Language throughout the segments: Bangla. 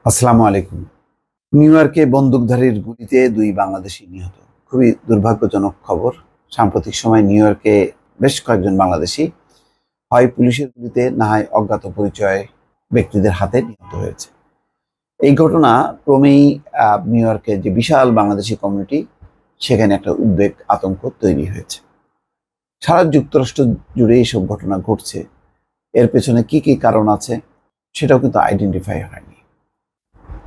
আসসালামু আলাইকুম। নিউ ইয়র্কে বন্দুকধারীর গুলিতে 2 বাংলাদেশি নিহত। খুবই দুর্ভাগ্যজনক খবর। সাম্প্রতিক সময়ে নিউ ইয়র্কে বেশ কয়েকজন বাংলাদেশি হয় পুলিশের গুলিতে না হয় অজ্ঞাত পরিচয় ব্যক্তিদের হাতে নিহত হয়েছে। এই ঘটনা ক্রমেই নিউ ইয়র্কের যে বিশাল বাংলাদেশি কমিউনিটি সেখানে একটা উদ্বেগ আতঙ্ক তৈরি হয়েছে। সারা যুক্তরাষ্ট্র জুড়ে এইসব ঘটনা ঘটছে। এর পেছনে কি কি কারণ আছে সেটাও কিন্তু আইডেন্টিফাই হয়নি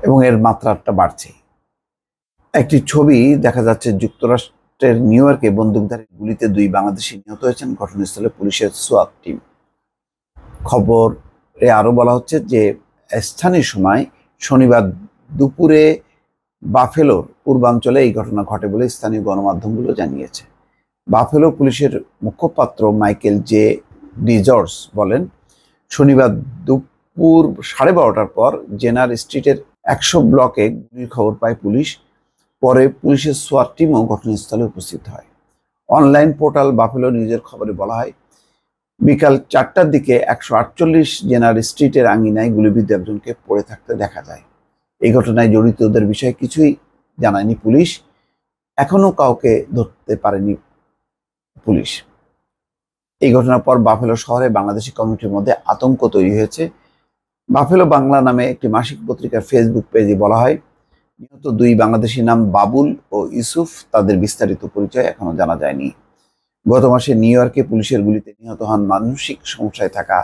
এবং এর মাত্রাটা বাড়ছে। একটি ছবি দেখা যাচ্ছে যুক্তরাষ্ট্রের নিউ ইয়র্কে বন্দুকধারীর গুলিতে 2 বাংলাদেশি নিহত হয়েছেন। ঘটনাস্থলে পুলিশের সোয়াত টিম। খবরে আরো বলা হচ্ছে যে স্থানীয় সময় শনিবার দুপুরে বাফেলোর পূর্বাঞ্চলে এই ঘটনা ঘটে বলে স্থানীয় গণমাধ্যমগুলো জানিয়েছে। বাফেলো পুলিশের মুখপাত্র মাইকেল জে ডিজর্স বলেন, শনিবার দুপুর 12:30টার পর জেনার স্ট্রিটের 100 ব্লকে গুলির খবর পায় পুলিশ। পরে পুলিশের সোয়াট টিমও ঘটনাস্থলে উপস্থিত হয়। অনলাইন পোর্টাল বাফেলো নিউজের খবরে বলা হয়, বিকাল 4টার দিকে 148 জেনার স্ট্রিটের আঙিনায় গুলিবিদ্ধ একজনকে পড়ে থাকতে দেখা যায়। এই ঘটনায় জড়িতদের বিষয়ে কিছুই জানায়নি পুলিশ। এখনো কাউকে ধরতে পারেনি পুলিশ। এই ঘটনার পর বাফেলো শহরে বাংলাদেশি কমিউনিটির মধ্যে আতঙ্ক তৈরি হয়েছে। বাফেলো বাংলা নামে একটি মাসিক পত্রিকার ফেসবুক পেজে বলা হয়, নিহত 2 বাংলাদেশির নাম বাবুল ও ইউসুফ। তাদের বিস্তারিত পরিচয় এখনো জানা যায়নি। গত মাসে নিউ ইয়র্কে পুলিশের গুলিতে নিহত হন মানসিক সমস্যায় থাকা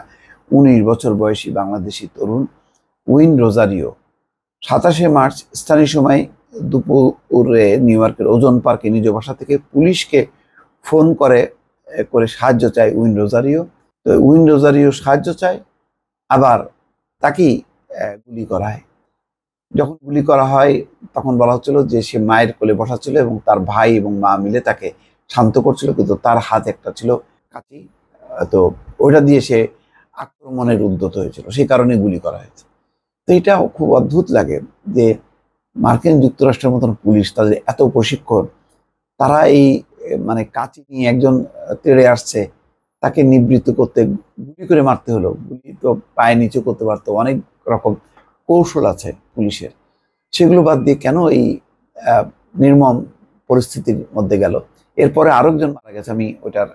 19 বছর বয়সী বাংলাদেশি তরুণ উইন রোজারিও। 27শে মার্চ স্থানীয় সময় দুপুরে নিউ ইয়র্কের ওজন পার্কে নিজ বাসা থেকে পুলিশকে ফোন করে সাহায্য চায় উইন রোজারিও। তো উইন রোজারিও সাহায্য চায়, আবার তাকেই গুলি করা হয়। যখন গুলি করা হয় তখন বলা হচ্ছিল যে সে মায়ের কোলে বসা ছিল এবং তার ভাই এবং মা মিলে তাকে শান্ত করছিল, কিন্তু তার হাত একটা ছিল কাঁচি, তো ওইটা দিয়ে সে আক্রমণের উদ্যত হয়েছিল, সেই কারণে গুলি করা হয়েছে। তো এটা খুব অদ্ভুত লাগে যে মার্কিন যুক্তরাষ্ট্রের মতন পুলিশ, তাদের এত প্রশিক্ষণ, তারা এই মানে কাঁচি নিয়ে একজন তেড়ে আসছে, তাকে নিবৃত্ত করতে গুলি করে মারতে হলো। গুলি তো পায়ে নিচু করতে পারতো, অনেক রকম কৌশল আছে পুলিশের। সেগুলো বাদ দিয়ে কেন এই নির্মম পরিস্থিতির মধ্যে গেল? এরপরে আরেকজন মারা গেছে, আমি ওটার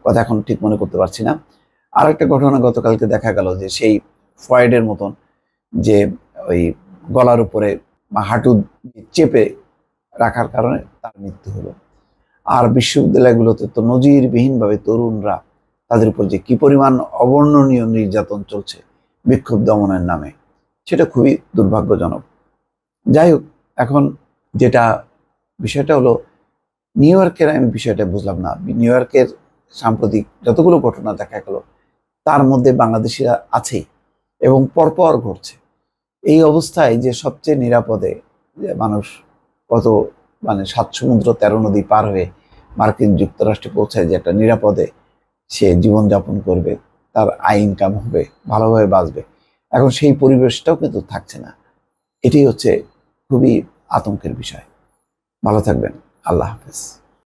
কথা এখন ঠিক মনে করতে পারছি না। আর একটা ঘটনা গতকালকে দেখা গেল যে সেই ফয়েডের মতন যে ওই গলার উপরে বা হাঁটু চেপে রাখার কারণে তার মৃত্যু হলো। আর বিশ্ববিদ্যালয়গুলোতে তো নজিরবিহীনভাবে তরুণরা, তাদের উপর যে কি পরিমাণ অবর্ণনীয় নির্যাতন চলছে বিক্ষোভ দমনের নামে, সেটা খুবই দুর্ভাগ্যজনক। যাই হোক, এখন যেটা বিষয়টা হলো, নিউ ইয়র্কের আমি বিষয়টা বুঝলাম না। নিউ ইয়র্কের সাম্প্রতিক যতগুলো ঘটনা দেখা গেল তার মধ্যে বাংলাদেশিরা আছে এবং পরপর ঘটছে। এই অবস্থায় যে সবচেয়ে নিরাপদে যে মানুষ কত 7 সমুদ্র 13 নদী পার হয়ে মার্কিন যুক্তরাষ্ট্রে পৌঁছায়, যে একটা নিরাপদে সে জীবনযাপন করবে, তার আয় ইনকাম হবে, ভালোভাবে বাঁচবে, এখন সেই পরিবেশটাও কিন্তু থাকছে না। এটি হচ্ছে খুবই আতঙ্কের বিষয়। ভালো থাকবেন। আল্লাহ হাফেজ।